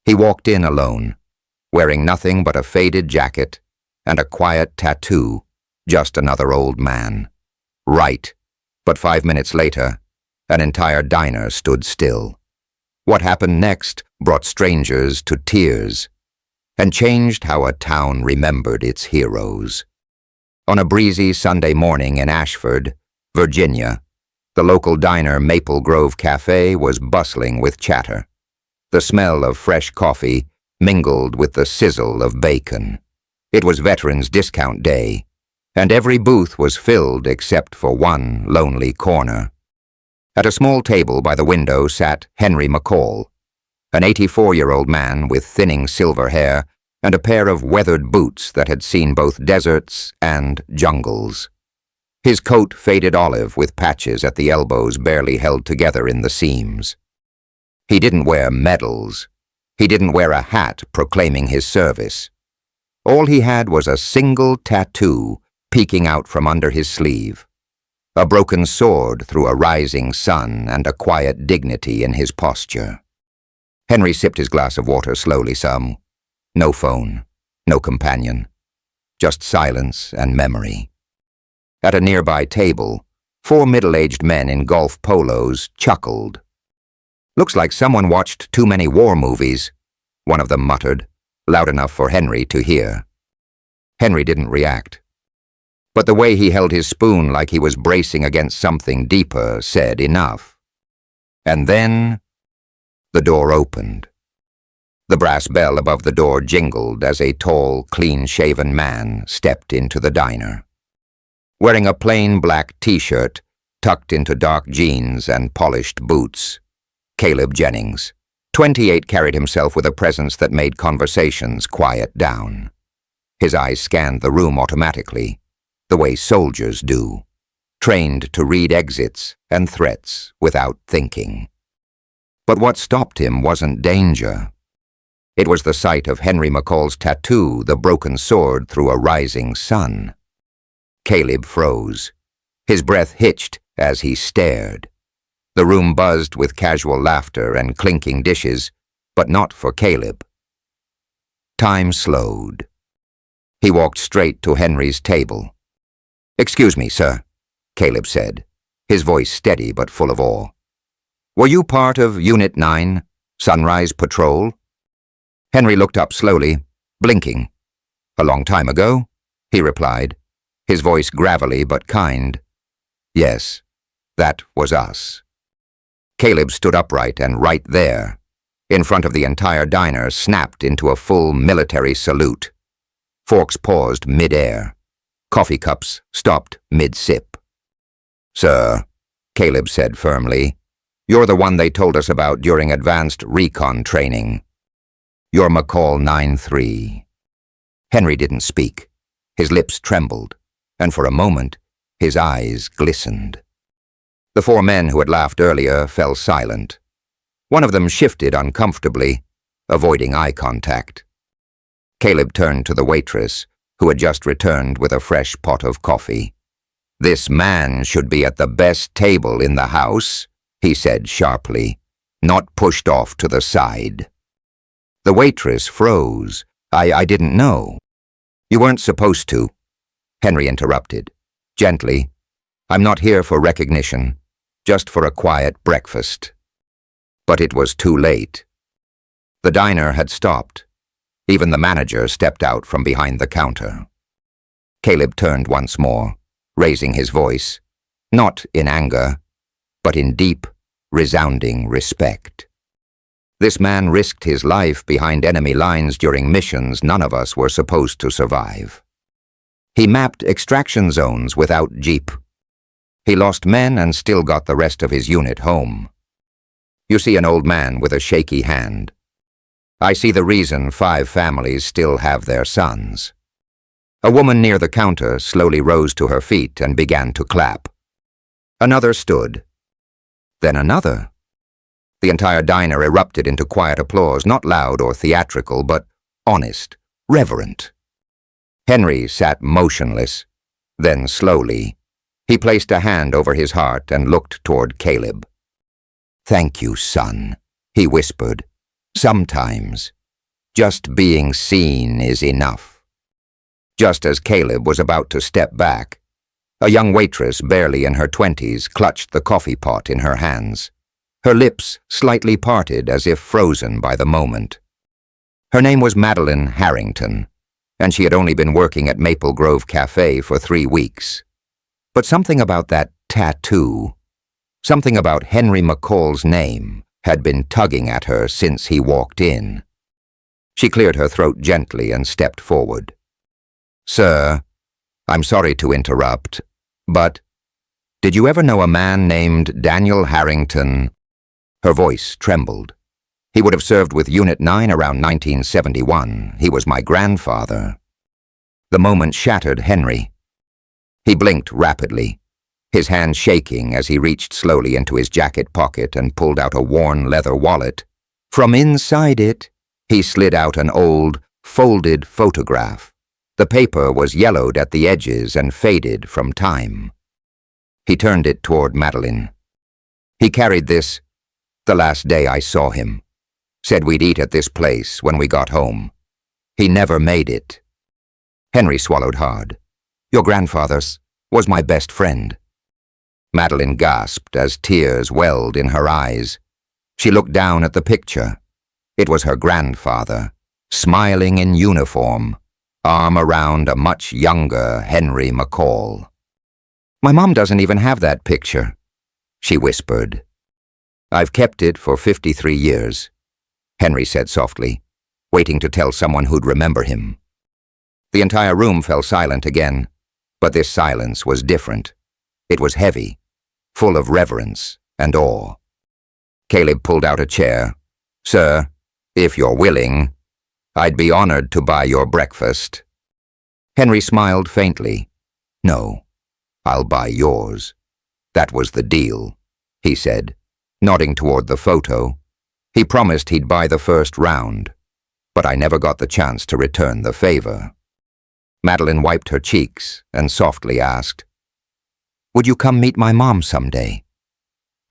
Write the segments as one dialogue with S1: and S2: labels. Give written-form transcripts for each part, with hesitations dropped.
S1: He walked in alone, wearing nothing but a faded jacket and a quiet tattoo, just another old man. Right, but 5 minutes later, an entire diner stood still. What happened next brought strangers to tears and changed how a town remembered its heroes. On a breezy Sunday morning in Ashford, Virginia, the local diner Maple Grove Cafe was bustling with chatter. The smell of fresh coffee mingled with the sizzle of bacon. It was Veterans Discount Day, and every booth was filled except for one lonely corner. At a small table by the window sat Henry McCall, an 84-year-old man with thinning silver hair and a pair of weathered boots that had seen both deserts and jungles. His coat faded olive with patches at the elbows barely held together in the seams. He didn't wear medals. He didn't wear a hat proclaiming his service. All he had was a single tattoo peeking out from under his sleeve, a broken sword through a rising sun and a quiet dignity in his posture. Henry sipped his glass of water slowly some. No phone, no companion, just silence and memory. At a nearby table, 4 middle-aged men in golf polos chuckled. "Looks like someone watched too many war movies," one of them muttered, loud enough for Henry to hear. Henry didn't react, but the way he held his spoon like he was bracing against something deeper said enough. And then the door opened. The brass bell above the door jingled as a tall, clean-shaven man stepped into the diner. Wearing a plain black t-shirt tucked into dark jeans and polished boots, Caleb Jennings, 28, carried himself with a presence that made conversations quiet down. His eyes scanned the room automatically, the way soldiers do, trained to read exits and threats without thinking. But what stopped him wasn't danger. It was the sight of Henry McCall's tattoo, the broken sword through a rising sun. Caleb froze. His breath hitched as he stared. The room buzzed with casual laughter and clinking dishes, but not for Caleb. Time slowed. He walked straight to Henry's table. "Excuse me, sir," Caleb said, his voice steady but full of awe. "Were you part of Unit 9, Sunrise Patrol?" Henry looked up slowly, blinking. "A long time ago," he replied, his voice gravelly but kind. "Yes, that was us." Caleb stood upright and right there, in front of the entire diner, snapped into a full military salute. Forks paused mid-air. Coffee cups stopped mid-sip. "Sir," Caleb said firmly, "you're the one they told us about during advanced recon training. You're McCall 9-3. Henry didn't speak. His lips trembled, and for a moment, his eyes glistened. The 4 men who had laughed earlier fell silent. One of them shifted uncomfortably, avoiding eye contact. Caleb turned to the waitress, who had just returned with a fresh pot of coffee. "This man should be at the best table in the house," he said sharply, "not pushed off to the side." The waitress froze. I didn't know." "You weren't supposed to," Henry interrupted, gently. "I'm not here for recognition, just for a quiet breakfast." But it was too late. The diner had stopped. Even the manager stepped out from behind the counter. Caleb turned once more, raising his voice, not in anger, but in deep, resounding respect. This man risked his life behind enemy lines during missions none of us were supposed to survive. He mapped extraction zones without jeep. He lost men and still got the rest of his unit home. You see an old man with a shaky hand. I see the reason 5 families still have their sons. A woman near the counter slowly rose to her feet and began to clap. Another stood. Then another. The entire diner erupted into quiet applause, not loud or theatrical, but honest, reverent. Henry sat motionless. Then slowly, he placed a hand over his heart and looked toward Caleb. "Thank you, son," he whispered, Sometimes, just being seen is enough. Just as Caleb was about to step back, a young waitress barely in her 20s clutched the coffee pot in her hands, her lips slightly parted as if frozen by the moment. Her name was Madeline Harrington, and she had only been working at Maple Grove Cafe for 3 weeks. But something about that tattoo, something about Henry McCall's name, had been tugging at her since he walked in. She cleared her throat gently and stepped forward. "Sir, I'm sorry to interrupt, but did you ever know a man named Daniel Harrington?" Her voice trembled. "He would have served with Unit 9 around 1971. He was my grandfather." The moment shattered Henry. He blinked rapidly, his hand shaking as he reached slowly into his jacket pocket and pulled out a worn leather wallet. From inside it, he slid out an old, folded photograph. The paper was yellowed at the edges and faded from time. He turned it toward Madeline. "He carried this the last day I saw him. Said we'd eat at this place when we got home. He never made it." Henry swallowed hard. "Your grandfather's was my best friend." Madeline gasped as tears welled in her eyes. She looked down at the picture. It was her grandfather, smiling in uniform, arm around a much younger Henry McCall. "My mom doesn't even have that picture," she whispered. "I've kept it for 53 years, Henry said softly, waiting to tell someone who'd remember him. The entire room fell silent again, but this silence was different. It was heavy, full of reverence and awe. Caleb pulled out a chair. "Sir, if you're willing, I'd be honored to buy your breakfast." Henry smiled faintly. "No, I'll buy yours. That was the deal," he said, nodding toward the photo. "He promised he'd buy the first round, but I never got the chance to return the favor." Madeline wiped her cheeks and softly asked, "Would you come meet my mom someday?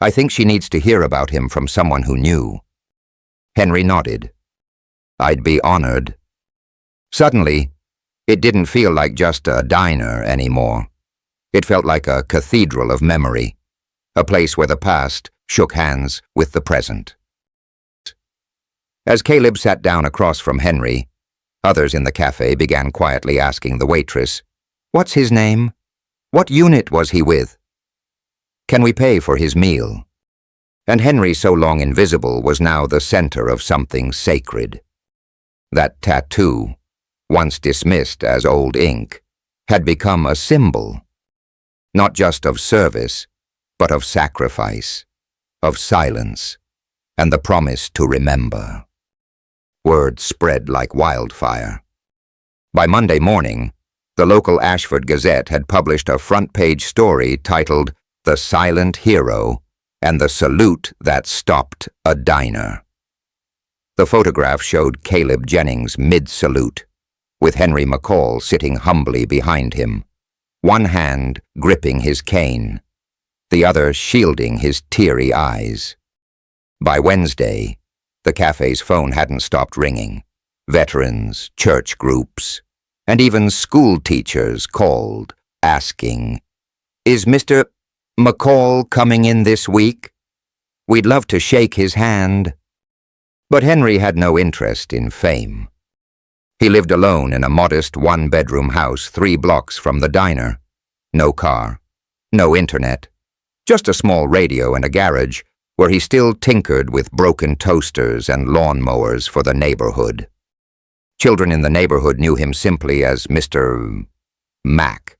S1: I think she needs to hear about him from someone who knew." Henry nodded. "I'd be honored." Suddenly, it didn't feel like just a diner anymore. It felt like a cathedral of memory, a place where the past shook hands with the present. As Caleb sat down across from Henry, others in the cafe began quietly asking the waitress, "What's his name? What unit was he with? Can we pay for his meal?" And Henry, so long invisible, was now the center of something sacred. That tattoo, once dismissed as old ink, had become a symbol, not just of service, but of sacrifice, of silence, and the promise to remember. Word spread like wildfire. By Monday morning, the local Ashford Gazette had published a front-page story titled "The Silent Hero and the Salute That Stopped a Diner." The photograph showed Caleb Jennings mid-salute, with Henry McCall sitting humbly behind him, one hand gripping his cane, the other shielding his teary eyes. By Wednesday, the cafe's phone hadn't stopped ringing. Veterans, church groups, and even school teachers called, asking, "Is Mr. McCall coming in this week? We'd love to shake his hand." But Henry had no interest in fame. He lived alone in a modest one-bedroom house 3 blocks from the diner. No car, no internet, just a small radio and a garage where he still tinkered with broken toasters and lawnmowers for the neighborhood. Children in the neighborhood knew him simply as Mr. Mac,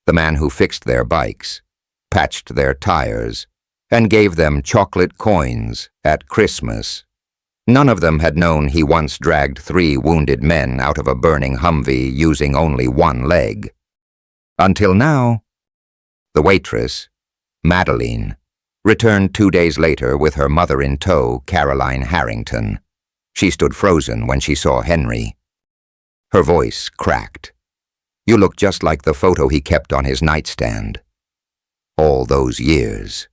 S1: the man who fixed their bikes, patched their tires, and gave them chocolate coins at Christmas. None of them had known he once dragged 3 wounded men out of a burning Humvee using only one leg. Until now, the waitress, Madeline, returned 2 days later with her mother in tow, Caroline Harrington. She stood frozen when she saw Henry. Her voice cracked. "You look just like the photo he kept on his nightstand. All those years."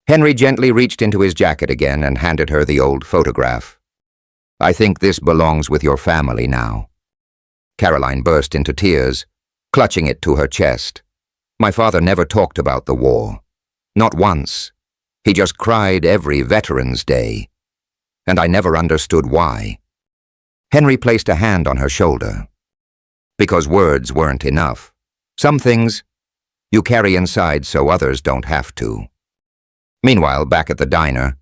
S1: Henry gently reached into his jacket again and handed her the old photograph. I think this belongs with your family now." Caroline burst into tears, clutching it to her chest. My father never talked about the war. Not once. He just cried every Veterans Day. And I never understood why. Henry placed a hand on her shoulder. Because words weren't enough. Some things you carry inside so others don't have to. Meanwhile, back at the diner,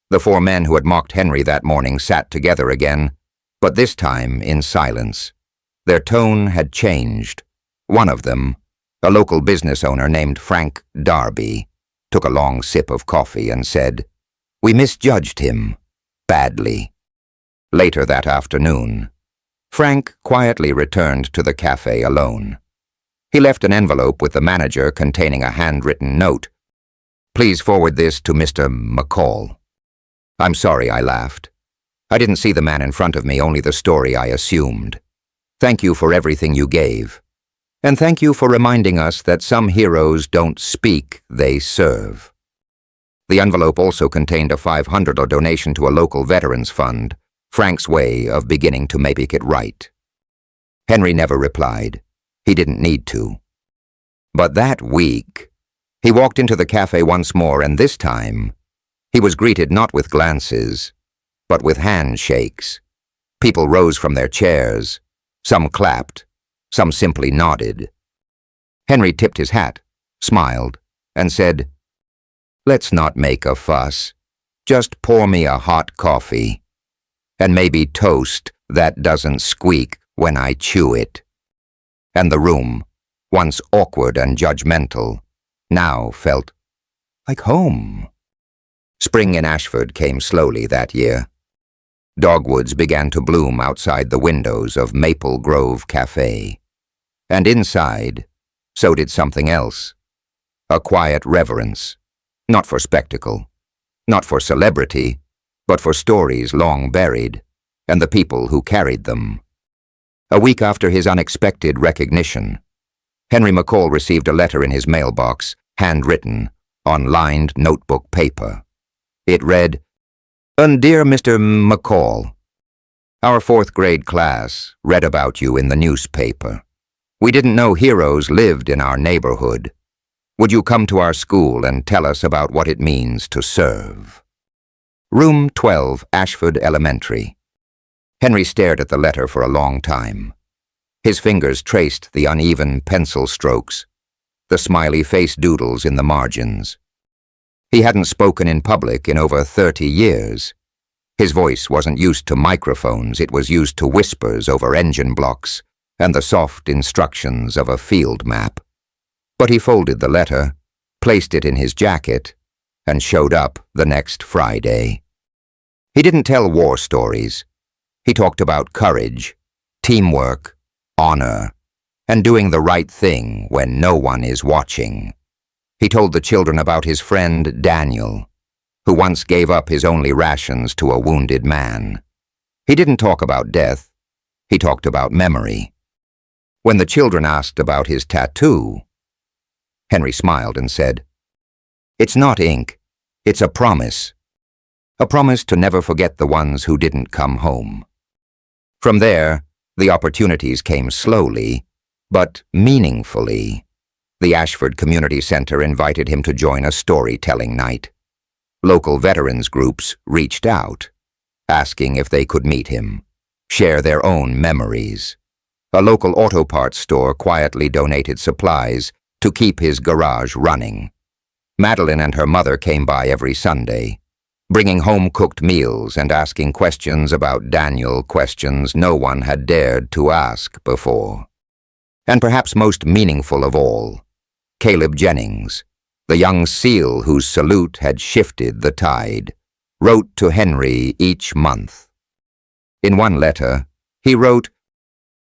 S1: the 4 men who had mocked Henry that morning sat together again, but this time in silence. Their tone had changed. One of them, a local business owner named Frank Darby, took a long sip of coffee and said, "We misjudged him. Badly." Later that afternoon, Frank quietly returned to the cafe alone. He left an envelope with the manager containing a handwritten note. "Please forward this to Mr. McCall." "I'm sorry," I laughed. I didn't see the man in front of me, only the story I assumed. "Thank you for everything you gave. And thank you for reminding us that some heroes don't speak, they serve." The envelope also contained a $500 donation to a local veterans fund, Frank's way of beginning to make it right. Henry never replied. He didn't need to. But that week, he walked into the cafe once more, and this time, he was greeted not with glances, but with handshakes. People rose from their chairs. Some clapped. Some simply nodded. Henry tipped his hat, smiled, and said, "Let's not make a fuss. Just pour me a hot coffee. And maybe toast that doesn't squeak when I chew it." And the room, once awkward and judgmental, now felt like home. Spring in Ashford came slowly that year. Dogwoods began to bloom outside the windows of Maple Grove Cafe. And inside, so did something else. A quiet reverence, not for spectacle, not for celebrity, but for stories long buried, and the people who carried them. A week after his unexpected recognition, Henry McCall received a letter in his mailbox, handwritten, on lined notebook paper. It read, "Dear Mr. McCall, our 4th grade class read about you in the newspaper. We didn't know heroes lived in our neighborhood. Would you come to our school and tell us about what it means to serve?" Room 12, Ashford Elementary. Henry stared at the letter for a long time. His fingers traced the uneven pencil strokes, the smiley face doodles in the margins. He hadn't spoken in public in over 30 years. His voice wasn't used to microphones, it was used to whispers over engine blocks and the soft instructions of a field map. But he folded the letter, placed it in his jacket, and showed up the next Friday. He didn't tell war stories. He talked about courage, teamwork, honor, and doing the right thing when no one is watching. He told the children about his friend Daniel, who once gave up his only rations to a wounded man. He didn't talk about death. He talked about memory. When the children asked about his tattoo, Henry smiled and said, "It's not ink. It's a promise. A promise to never forget the ones who didn't come home." From there, the opportunities came slowly, but meaningfully. The Ashford Community Center invited him to join a storytelling night. Local veterans groups reached out, asking if they could meet him, share their own memories. A local auto parts store quietly donated supplies to keep his garage running. Madeline and her mother came by every Sunday, bringing home-cooked meals and asking questions about Daniel, questions no one had dared to ask before. And perhaps most meaningful of all, Caleb Jennings, the young SEAL whose salute had shifted the tide, wrote to Henry each month. In one letter, he wrote,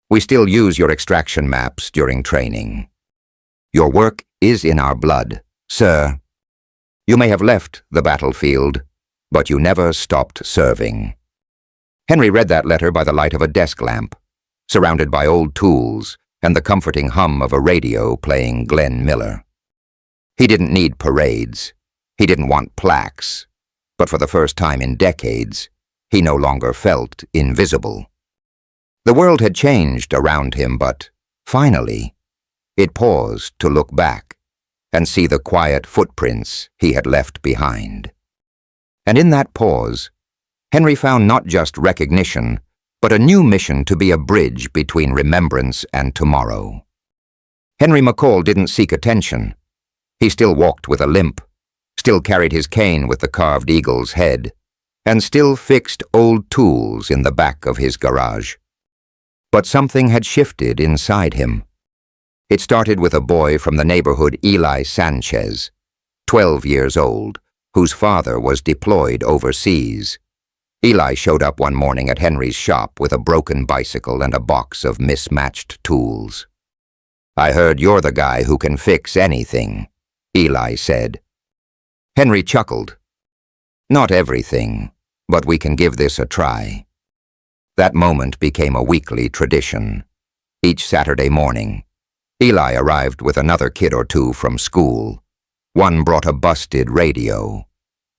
S1: "We still use your extraction maps during training. Your work is in our blood, sir. You may have left the battlefield, but you never stopped serving." Henry read that letter by the light of a desk lamp, surrounded by old tools and the comforting hum of a radio playing Glenn Miller. He didn't need parades. He didn't want plaques. But for the first time in decades, He no longer felt invisible. The world had changed around him, but finally, it paused to look back and see the quiet footprints he had left behind. And in that pause, Henry found not just recognition, but a new mission to be a bridge between remembrance and tomorrow. Henry McCall didn't seek attention. He still walked with a limp, still carried his cane with the carved eagle's head, and still fixed old tools in the back of his garage. But something had shifted inside him. It started with a boy from the neighborhood, Eli Sanchez, 12 years old, whose father was deployed overseas. Eli showed up one morning at Henry's shop with a broken bicycle and a box of mismatched tools. "I heard you're the guy who can fix anything," Eli said. Henry chuckled. "Not everything, but we can give this a try." That moment became a weekly tradition. Each Saturday morning, Eli arrived with another kid or two from school. One brought a busted radio,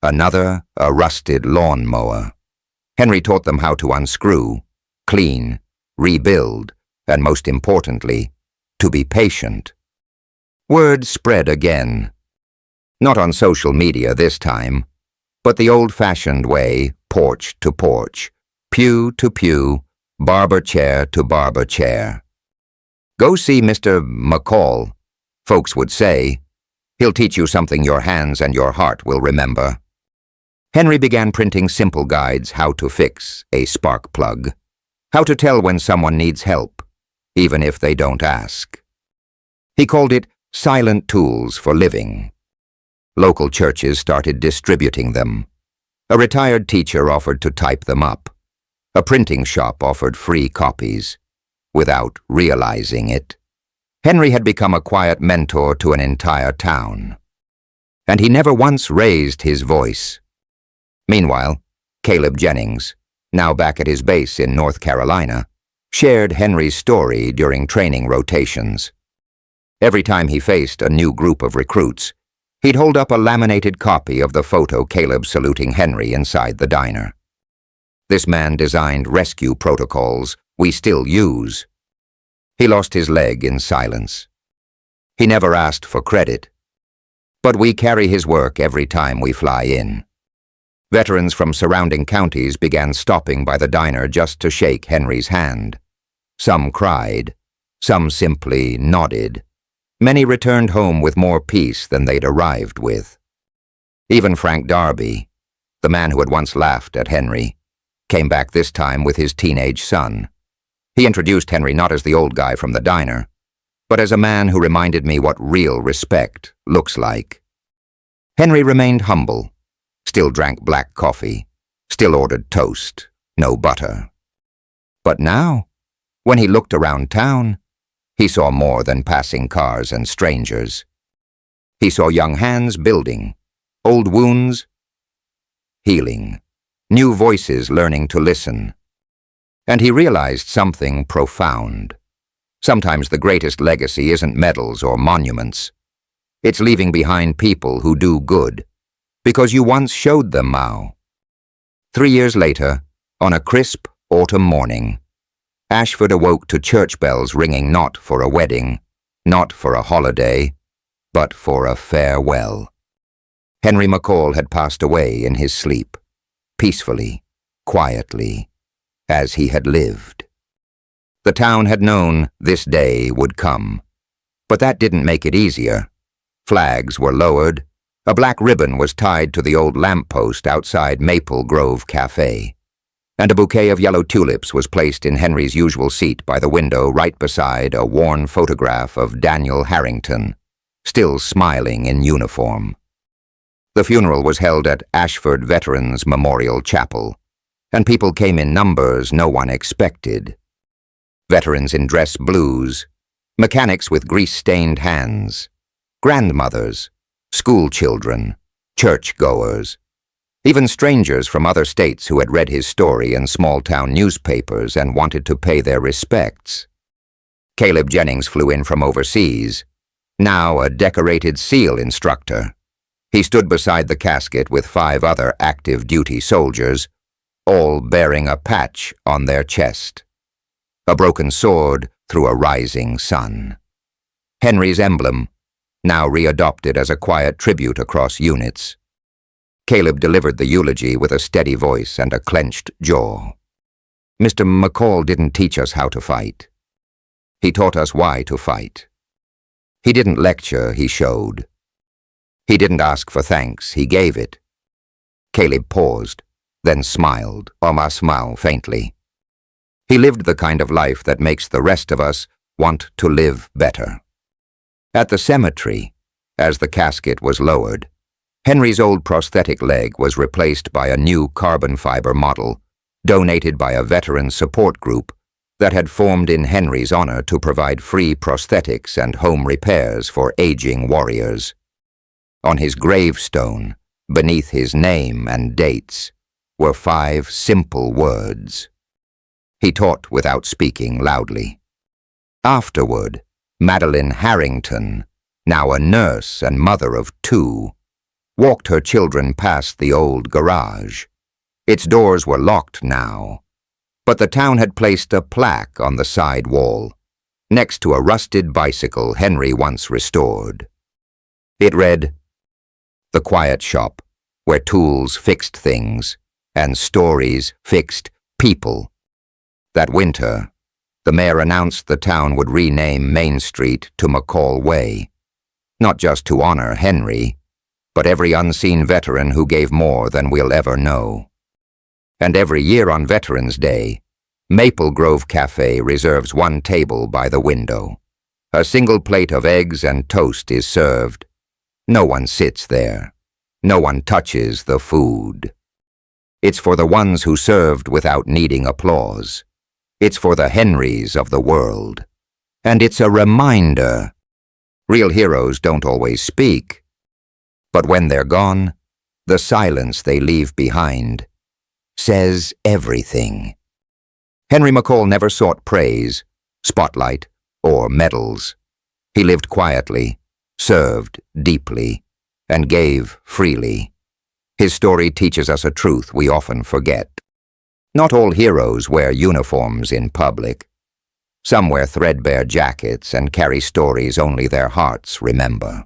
S1: another a rusted lawnmower. Henry taught them how to unscrew, clean, rebuild, and most importantly, to be patient. Word spread again. Not on social media this time, but the old-fashioned way, porch to porch, pew to pew, barber chair to barber chair. "Go see Mr. McCall," folks would say. "He'll teach you something your hands and your heart will remember." Henry began printing simple guides how to fix a spark plug, how to tell when someone needs help, even if they don't ask. He called it Silent Tools for Living. Local churches started distributing them. A retired teacher offered to type them up. A printing shop offered free copies. Without realizing it, Henry had become a quiet mentor to an entire town. And he never once raised his voice. Meanwhile, Caleb Jennings, now back at his base in North Carolina, shared Henry's story during training rotations. Every time he faced a new group of recruits, he'd hold up a laminated copy of the photo Caleb saluting Henry inside the diner. This man designed rescue protocols we still use. He lost his leg in silence. He never asked for credit. But we carry his work every time we fly in. Veterans from surrounding counties began stopping by the diner just to shake Henry's hand. Some cried. Some simply nodded. Many returned home with more peace than they'd arrived with. Even Frank Darby, the man who had once laughed at Henry, came back this time with his teenage son. He introduced Henry not as the old guy from the diner, but as a man who reminded me what real respect looks like. Henry remained humble, still drank black coffee, still ordered toast, no butter. But now, when he looked around town, he saw more than passing cars and strangers. He saw young hands building, old wounds healing, new voices learning to listen. And he realized something profound. Sometimes the greatest legacy isn't medals or monuments. It's leaving behind people who do good, because you once showed them how. 3 years later, on a crisp autumn morning, Ashford awoke to church bells ringing not for a wedding, not for a holiday, but for a farewell. Henry McCall had passed away in his sleep, peacefully, quietly, as he had lived. The town had known this day would come, but that didn't make it easier. Flags were lowered, a black ribbon was tied to the old lamppost outside Maple Grove Cafe, and a bouquet of yellow tulips was placed in Henry's usual seat by the window right beside a worn photograph of Daniel Harrington, still smiling in uniform. The funeral was held at Ashford Veterans Memorial Chapel, and people came in numbers no one expected. Veterans in dress blues, mechanics with grease-stained hands, grandmothers, school children, church-goers, even strangers from other states who had read his story in small-town newspapers and wanted to pay their respects. Caleb Jennings flew in from overseas, now a decorated SEAL instructor. He stood beside the casket with 5 other active-duty soldiers, all bearing a patch on their chest, a broken sword through a rising sun. Henry's emblem, now readopted as a quiet tribute across units. Caleb delivered the eulogy with a steady voice and a clenched jaw. Mr. McCall didn't teach us how to fight. He taught us why to fight. He didn't lecture, he showed. He didn't ask for thanks, he gave it. Caleb paused, then smiled, a smile faintly. He lived the kind of life that makes the rest of us want to live better. At the cemetery, as the casket was lowered, Henry's old prosthetic leg was replaced by a new carbon fiber model, donated by a veteran support group that had formed in Henry's honor to provide free prosthetics and home repairs for aging warriors. On his gravestone, beneath his name and dates, were 5 simple words. He taught without speaking loudly. Afterward, Madeline Harrington, now a nurse and mother of 2, walked her children past the old garage. Its doors were locked now, but the town had placed a plaque on the side wall, next to a rusted bicycle Henry once restored. It read, "The quiet shop, where tools fixed things and stories fixed people." That winter, the mayor announced the town would rename Main Street to McCall Way, not just to honor Henry, but every unseen veteran who gave more than we'll ever know. And every year on Veterans Day, Maple Grove Cafe reserves 1 table by the window. A single plate of eggs and toast is served. No one sits there. No one touches the food. It's for the ones who served without needing applause. It's for the Henrys of the world. And it's a reminder. Real heroes don't always speak. But when they're gone, the silence they leave behind says everything. Henry McCall never sought praise, spotlight, or medals. He lived quietly, served deeply, and gave freely. His story teaches us a truth we often forget. Not all heroes wear uniforms in public. Some wear threadbare jackets and carry stories only their hearts remember.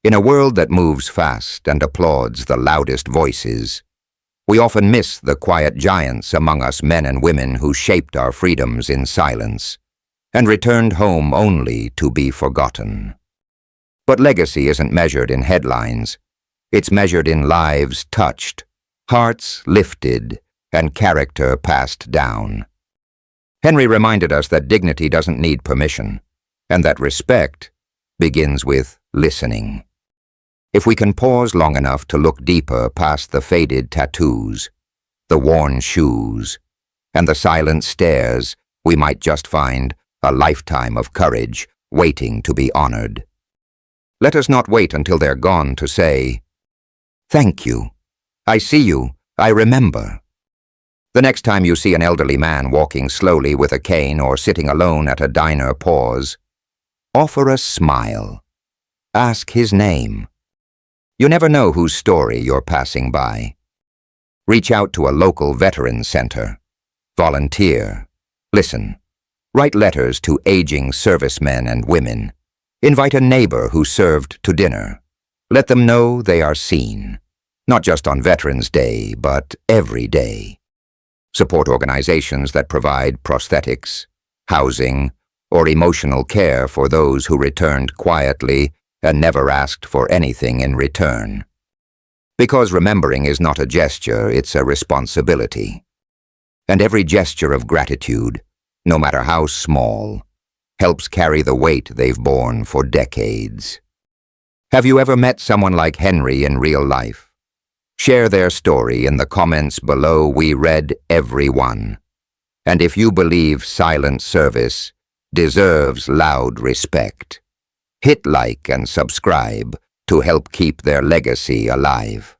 S1: In a world that moves fast and applauds the loudest voices, we often miss the quiet giants among us men and women who shaped our freedoms in silence and returned home only to be forgotten. But legacy isn't measured in headlines. It's measured in lives touched, hearts lifted, and character passed down. Henry reminded us that dignity doesn't need permission, and that respect begins with listening. If we can pause long enough to look deeper past the faded tattoos, the worn shoes, and the silent stares, we might just find a lifetime of courage waiting to be honored. Let us not wait until they're gone to say, "Thank you. I see you. I remember." The next time you see an elderly man walking slowly with a cane or sitting alone at a diner, pause. Offer a smile. Ask his name. You never know whose story you're passing by. Reach out to a local veteran center. Volunteer. Listen. Write letters to aging servicemen and women. Invite a neighbor who served to dinner. Let them know they are seen. Not just on Veterans Day, but every day. Support organizations that provide prosthetics, housing, or emotional care for those who returned quietly and never asked for anything in return. Because remembering is not a gesture, it's a responsibility. And every gesture of gratitude, no matter how small, helps carry the weight they've borne for decades. Have you ever met someone like Henry in real life? Share their story in the comments below. We read every one. And if you believe silent service deserves loud respect, hit like and subscribe to help keep their legacy alive.